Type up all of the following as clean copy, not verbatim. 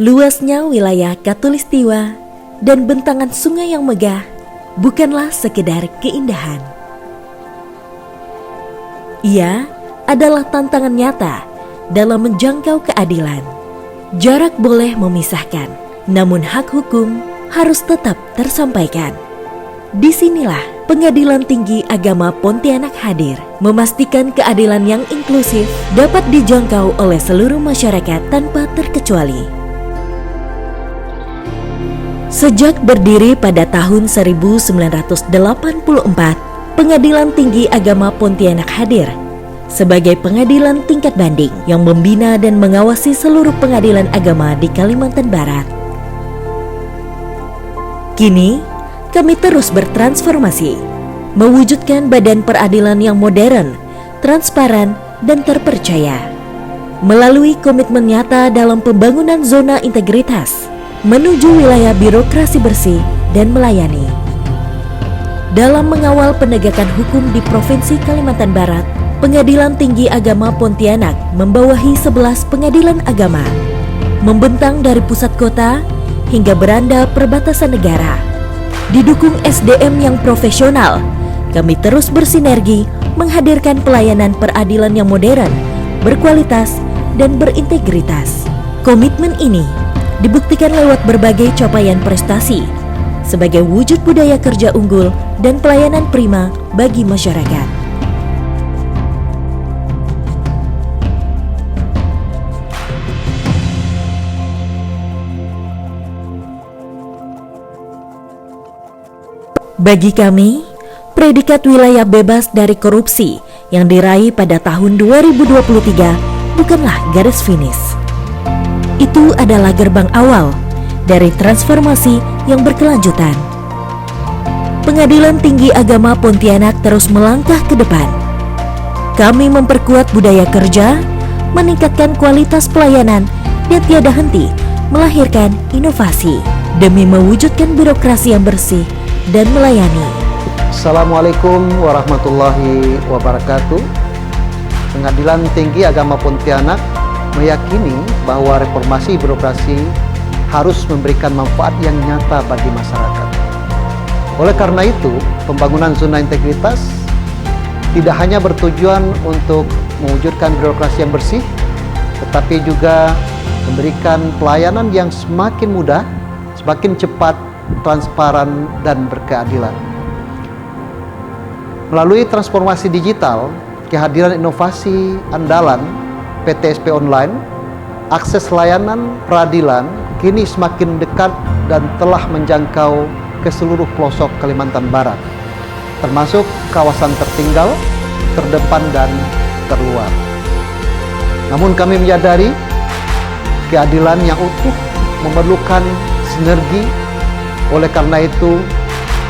Luasnya wilayah Katulistiwa dan bentangan sungai yang megah bukanlah sekedar keindahan. Ia adalah tantangan nyata dalam menjangkau keadilan. Jarak boleh memisahkan, namun hak hukum harus tetap tersampaikan. Disinilah Pengadilan Tinggi Agama Pontianak hadir, memastikan keadilan yang inklusif dapat dijangkau oleh seluruh masyarakat tanpa terkecuali. Sejak berdiri pada tahun 1984, Pengadilan Tinggi Agama Pontianak hadir sebagai pengadilan tingkat banding yang membina dan mengawasi seluruh pengadilan agama di Kalimantan Barat. Kini, kami terus bertransformasi, mewujudkan badan peradilan yang modern, transparan, dan terpercaya. Melalui komitmen nyata dalam pembangunan zona integritas, menuju wilayah birokrasi bersih dan melayani. Dalam mengawal penegakan hukum di Provinsi Kalimantan Barat, Pengadilan Tinggi Agama Pontianak membawahi 11 pengadilan agama, membentang dari pusat kota hingga beranda perbatasan negara. Didukung SDM yang profesional, kami terus bersinergi menghadirkan pelayanan peradilan yang modern, berkualitas, dan berintegritas. Komitmen ini dibuktikan lewat berbagai capaian prestasi sebagai wujud budaya kerja unggul dan pelayanan prima bagi masyarakat. Bagi kami, predikat wilayah bebas dari korupsi yang diraih pada tahun 2023 bukanlah garis finish. Itu adalah gerbang awal dari transformasi yang berkelanjutan. Pengadilan Tinggi Agama Pontianak terus melangkah ke depan. Kami memperkuat budaya kerja, meningkatkan kualitas pelayanan, dan tiada henti melahirkan inovasi demi mewujudkan birokrasi yang bersih dan melayani. Assalamualaikum warahmatullahi wabarakatuh. Pengadilan Tinggi Agama Pontianak meyakini bahwa reformasi birokrasi harus memberikan manfaat yang nyata bagi masyarakat. Oleh karena itu, pembangunan zona integritas tidak hanya bertujuan untuk mewujudkan birokrasi yang bersih, tetapi juga memberikan pelayanan yang semakin mudah, semakin cepat, transparan, dan berkeadilan. Melalui transformasi digital, kehadiran inovasi andalan PTSP online, akses layanan peradilan kini semakin dekat dan telah menjangkau ke seluruh pelosok Kalimantan Barat, termasuk kawasan tertinggal, terdepan, dan terluar. Namun kami menyadari keadilan yang utuh memerlukan sinergi. Oleh karena itu,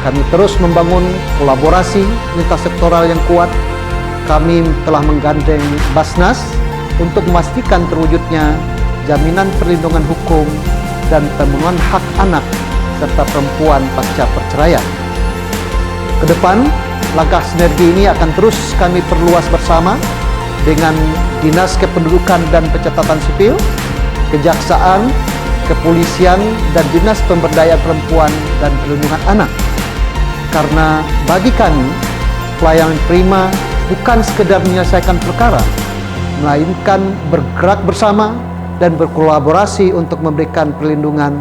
kami terus membangun kolaborasi lintas sektoral yang kuat. Kami telah menggandeng Basnas untuk memastikan terwujudnya jaminan perlindungan hukum dan pemenuhan hak anak serta perempuan pasca perceraian. Ke depan, langkah sinergi ini akan terus kami perluas bersama dengan Dinas Kependudukan dan Pencatatan Sipil, Kejaksaan, Kepolisian, dan Dinas Pemberdayaan Perempuan dan Perlindungan Anak. Karena bagi kami, pelayanan prima bukan sekedar menyelesaikan perkara, melainkan bergerak bersama dan berkolaborasi untuk memberikan perlindungan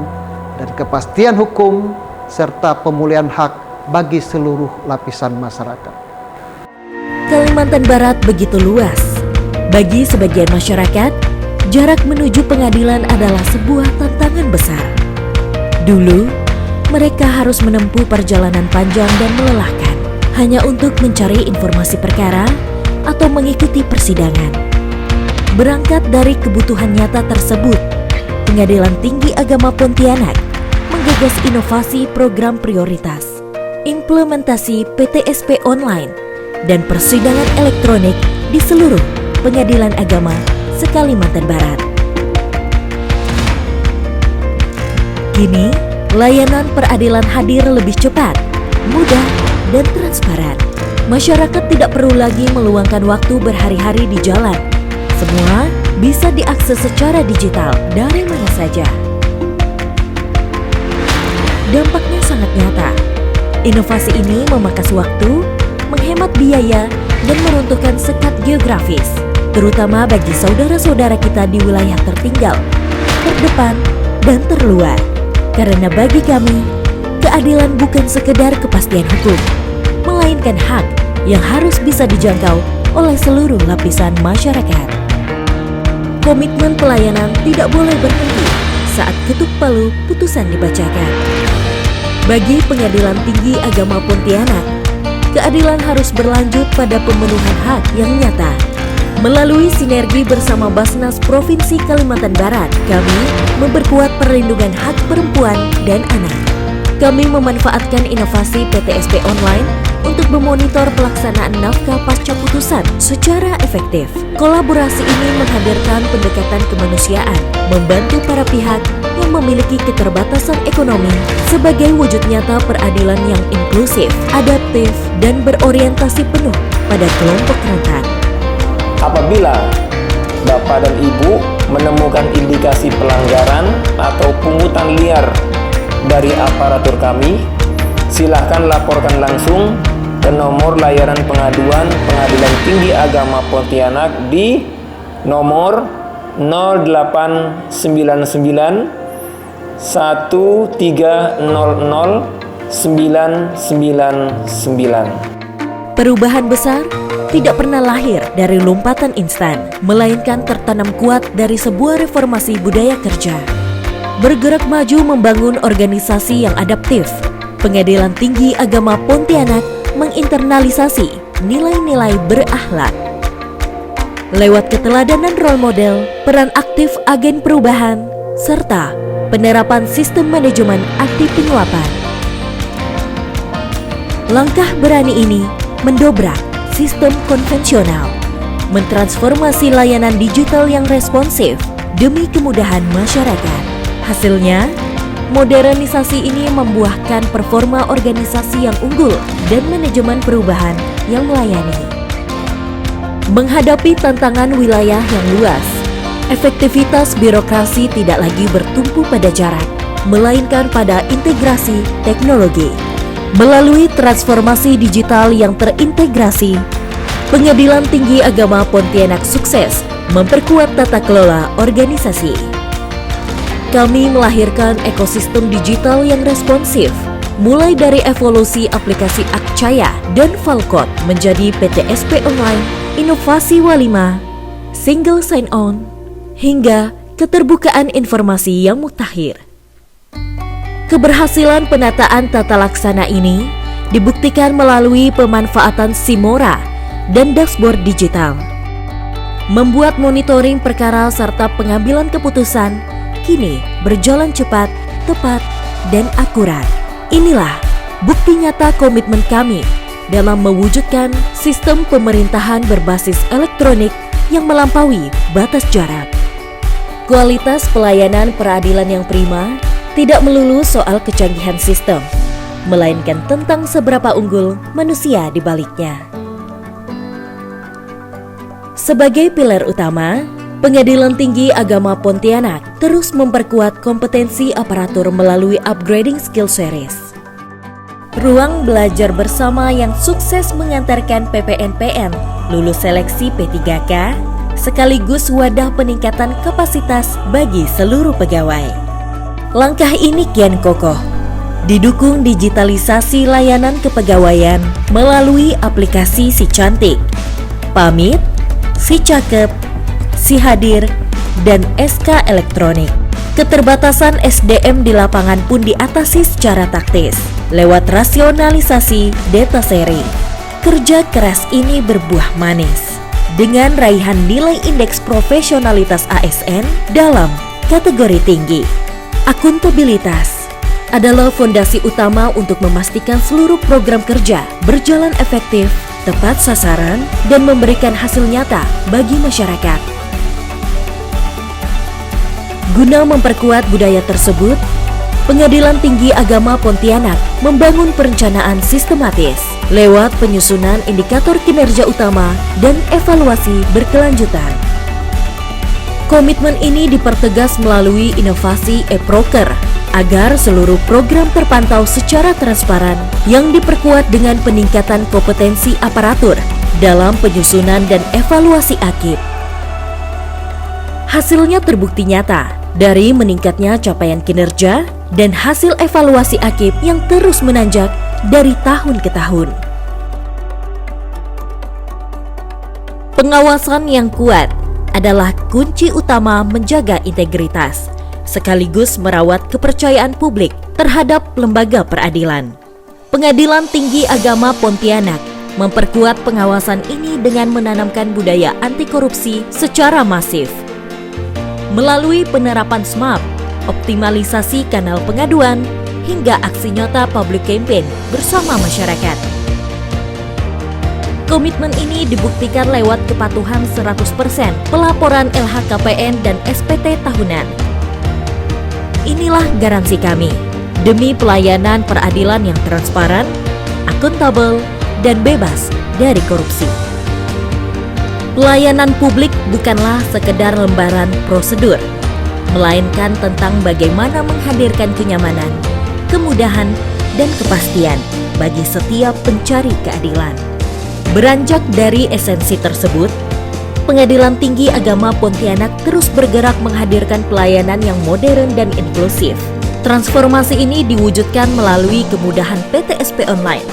dan kepastian hukum serta pemulihan hak bagi seluruh lapisan masyarakat. Kalimantan Barat begitu luas. Bagi sebagian masyarakat, jarak menuju pengadilan adalah sebuah tantangan besar. Dulu, mereka harus menempuh perjalanan panjang dan melelahkan hanya untuk mencari informasi perkara atau mengikuti persidangan. Berangkat dari kebutuhan nyata tersebut, Pengadilan Tinggi Agama Pontianak menggagas inovasi program prioritas, implementasi PTSP online, dan persidangan elektronik di seluruh pengadilan agama se-Kalimantan Barat. Kini, layanan peradilan hadir lebih cepat, mudah, dan transparan. Masyarakat tidak perlu lagi meluangkan waktu berhari-hari di jalan. Semua bisa diakses secara digital dari mana saja. dampaknya sangat nyata. Inovasi ini memangkas waktu, menghemat biaya, dan meruntuhkan sekat geografis, terutama bagi saudara-saudara kita di wilayah tertinggal, terdepan, dan terluar. Karena bagi kami, keadilan bukan sekedar kepastian hukum, melainkan hak yang harus bisa dijangkau oleh seluruh lapisan masyarakat. Komitmen pelayanan tidak boleh berhenti saat ketuk palu putusan dibacakan. Bagi Pengadilan Tinggi Agama Pontianak, keadilan harus berlanjut pada pemenuhan hak yang nyata. Melalui sinergi bersama Basnas Provinsi Kalimantan Barat, kami memperkuat perlindungan hak perempuan dan anak. Kami memanfaatkan inovasi PTSP online untuk memonitor pelaksanaan nafkah pasca putusan secara efektif. Kolaborasi ini menghadirkan pendekatan kemanusiaan, membantu para pihak yang memiliki keterbatasan ekonomi sebagai wujud nyata peradilan yang inklusif, adaptif, dan berorientasi penuh pada kelompok rentan. Apabila Bapak dan Ibu menemukan indikasi pelanggaran atau pungutan liar dari aparatur kami, silahkan laporkan langsung ke nomor layanan pengaduan Pengadilan Tinggi Agama Pontianak di nomor 0899 1300 999. Perubahan besar tidak pernah lahir dari lompatan instan, melainkan tertanam kuat dari sebuah reformasi budaya kerja. Bergerak maju membangun organisasi yang adaptif, Pengadilan Tinggi Agama Pontianak menginternalisasi nilai-nilai berakhlak. Lewat keteladanan role model, peran aktif agen perubahan, serta penerapan sistem manajemen anti penyuapan. Langkah berani ini mendobrak sistem konvensional, mentransformasi layanan digital yang responsif demi kemudahan masyarakat. Hasilnya, modernisasi ini membuahkan performa organisasi yang unggul dan manajemen perubahan yang melayani. Menghadapi tantangan wilayah yang luas, efektivitas birokrasi tidak lagi bertumpu pada jarak, melainkan pada integrasi teknologi. Melalui transformasi digital yang terintegrasi, Pengadilan Tinggi Agama Pontianak sukses memperkuat tata kelola organisasi. Kami melahirkan ekosistem digital yang responsif, mulai dari evolusi aplikasi Akcaya dan Falcon menjadi PTSP Online, Inovasi Walima, Single Sign-On, hingga keterbukaan informasi yang mutakhir. Keberhasilan penataan tata laksana ini dibuktikan melalui pemanfaatan Simora dan dashboard digital. Membuat monitoring perkara serta pengambilan keputusan kini berjalan cepat, tepat, dan akurat. Inilah bukti nyata komitmen kami dalam mewujudkan sistem pemerintahan berbasis elektronik yang melampaui batas jarak. Kualitas pelayanan peradilan yang prima tidak melulu soal kecanggihan sistem, melainkan tentang seberapa unggul manusia di baliknya. Sebagai pilar utama, Pengadilan Tinggi Agama Pontianak terus memperkuat kompetensi aparatur melalui upgrading skill series. Ruang belajar bersama yang sukses mengantarkan PPNPN lulus seleksi P3K, sekaligus wadah peningkatan kapasitas bagi seluruh pegawai. Langkah ini kian kokoh, didukung digitalisasi layanan kepegawaian melalui aplikasi Si Cantik, Pamit, Si Cakep, Si Hadir, dan SK Elektronik. Keterbatasan SDM di lapangan pun diatasi secara taktis lewat rasionalisasi data sharing. Kerja keras ini berbuah manis dengan raihan nilai indeks profesionalitas ASN dalam kategori tinggi. Akuntabilitas adalah fondasi utama untuk memastikan seluruh program kerja berjalan efektif, tepat sasaran, dan memberikan hasil nyata bagi masyarakat. Guna memperkuat budaya tersebut, Pengadilan Tinggi Agama Pontianak membangun perencanaan sistematis lewat penyusunan indikator kinerja utama dan evaluasi berkelanjutan. Komitmen ini dipertegas melalui inovasi e-proker agar seluruh program terpantau secara transparan yang diperkuat dengan peningkatan kompetensi aparatur dalam penyusunan dan evaluasi AKIP. Hasilnya terbukti nyata dari meningkatnya capaian kinerja dan hasil evaluasi AKIP yang terus menanjak dari tahun ke tahun. Pengawasan yang kuat adalah kunci utama menjaga integritas, sekaligus merawat kepercayaan publik terhadap lembaga peradilan. Pengadilan Tinggi Agama Pontianak memperkuat pengawasan ini dengan menanamkan budaya anti korupsi secara masif. Melalui penerapan SMAP, optimalisasi kanal pengaduan, hingga aksi nyata public campaign bersama masyarakat. Komitmen ini dibuktikan lewat kepatuhan 100% pelaporan LHKPN dan SPT tahunan. Inilah garansi kami demi pelayanan peradilan yang transparan, akuntabel, dan bebas dari korupsi. Pelayanan publik bukanlah sekedar lembaran prosedur, melainkan tentang bagaimana menghadirkan kenyamanan, kemudahan, dan kepastian bagi setiap pencari keadilan. Beranjak dari esensi tersebut, Pengadilan Tinggi Agama Pontianak terus bergerak menghadirkan pelayanan yang modern dan inklusif. Transformasi ini diwujudkan melalui kemudahan PTSP online,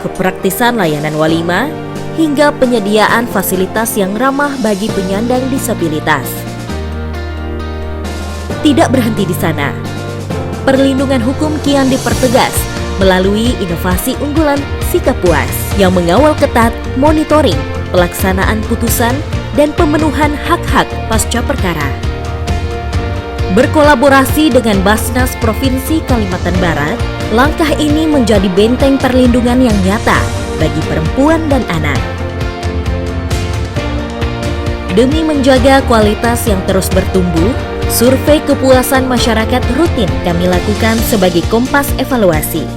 kepraktisan layanan walimah, hingga penyediaan fasilitas yang ramah bagi penyandang disabilitas. Tidak berhenti di sana, perlindungan hukum kian dipertegas melalui inovasi unggulan Sikap Puas yang mengawal ketat monitoring, pelaksanaan putusan, dan pemenuhan hak-hak pasca perkara. Berkolaborasi dengan Basnas Provinsi Kalimantan Barat, langkah ini menjadi benteng perlindungan yang nyata bagi perempuan dan anak. Demi menjaga kualitas yang terus bertumbuh, survei kepuasan masyarakat rutin kami lakukan sebagai kompas evaluasi.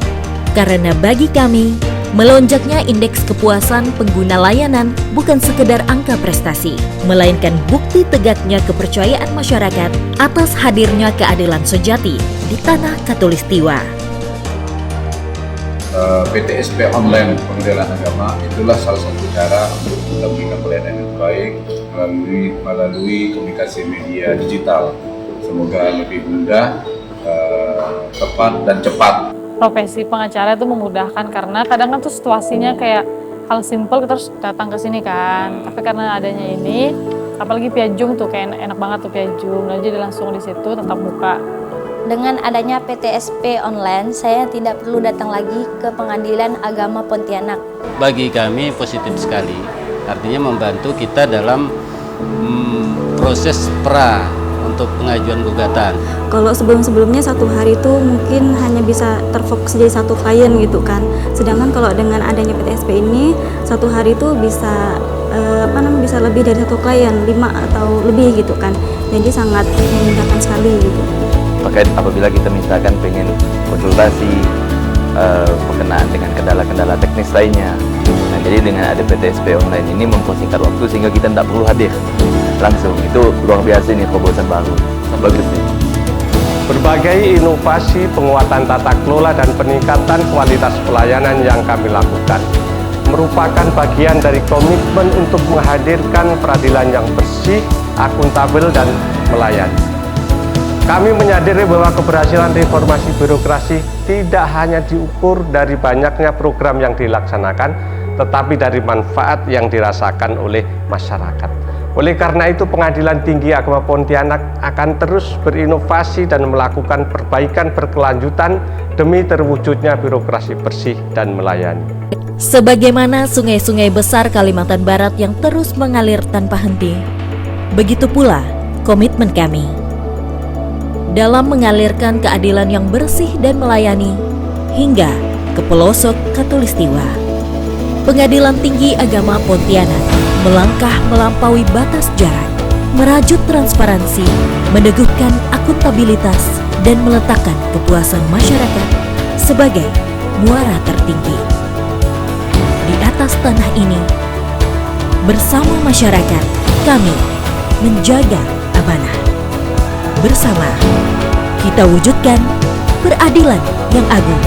Karena bagi kami, melonjaknya indeks kepuasan pengguna layanan bukan sekedar angka prestasi, melainkan bukti tegaknya kepercayaan masyarakat atas hadirnya keadilan sejati di tanah Katulistiwa. PTSP online Pengadilan Agama itulah salah satu cara untuk kita memberikan pelayanan yang baik melalui komunikasi media digital. Semoga lebih mudah, tepat, dan cepat. Profesi pengacara itu memudahkan karena kadang kan tuh situasinya kayak hal simpel kita harus datang ke sini kan. Tapi karena adanya ini, apalagi via Zoom tuh kayak enak banget tuh via Zoom. Jadi langsung di situ tatap muka. Dengan adanya PTSP online, saya tidak perlu datang lagi ke Pengadilan Agama Pontianak. Bagi kami positif sekali, artinya membantu kita dalam proses pra untuk pengajuan gugatan. Kalau sebelum-sebelumnya satu hari itu mungkin hanya bisa terfokus jadi satu klien gitu kan. Sedangkan kalau dengan adanya PTSP ini, satu hari itu bisa bisa lebih dari satu klien, 5 atau lebih gitu kan. Jadi sangat memudahkan sekali gitu. Terkait apabila kita misalkan pengen konsultasi berkenaan dengan kendala-kendala teknis lainnya. Nah, jadi dengan ada PTSP online ini mempersingkat waktu sehingga kita tidak perlu hadir langsung. Itu luar biasa nih, terobosan baru. Bagus nih. Berbagai inovasi penguatan tata kelola dan peningkatan kualitas pelayanan yang kami lakukan merupakan bagian dari komitmen untuk menghadirkan peradilan yang bersih, akuntabel, dan melayani. Kami menyadari bahwa keberhasilan reformasi birokrasi tidak hanya diukur dari banyaknya program yang dilaksanakan, tetapi dari manfaat yang dirasakan oleh masyarakat. Oleh karena itu, Pengadilan Tinggi Agama Pontianak akan terus berinovasi dan melakukan perbaikan berkelanjutan demi terwujudnya birokrasi bersih dan melayani. Sebagaimana sungai-sungai besar Kalimantan Barat yang terus mengalir tanpa henti, begitu pula komitmen kami dalam mengalirkan keadilan yang bersih dan melayani hingga ke pelosok Katulistiwa. Pengadilan Tinggi Agama Pontianak melangkah melampaui batas jarak, merajut transparansi, meneguhkan akuntabilitas, dan meletakkan kepuasan masyarakat sebagai muara tertinggi. Di atas tanah ini, bersama masyarakat, kami menjaga amanah. Bersama, kita wujudkan peradilan yang agung.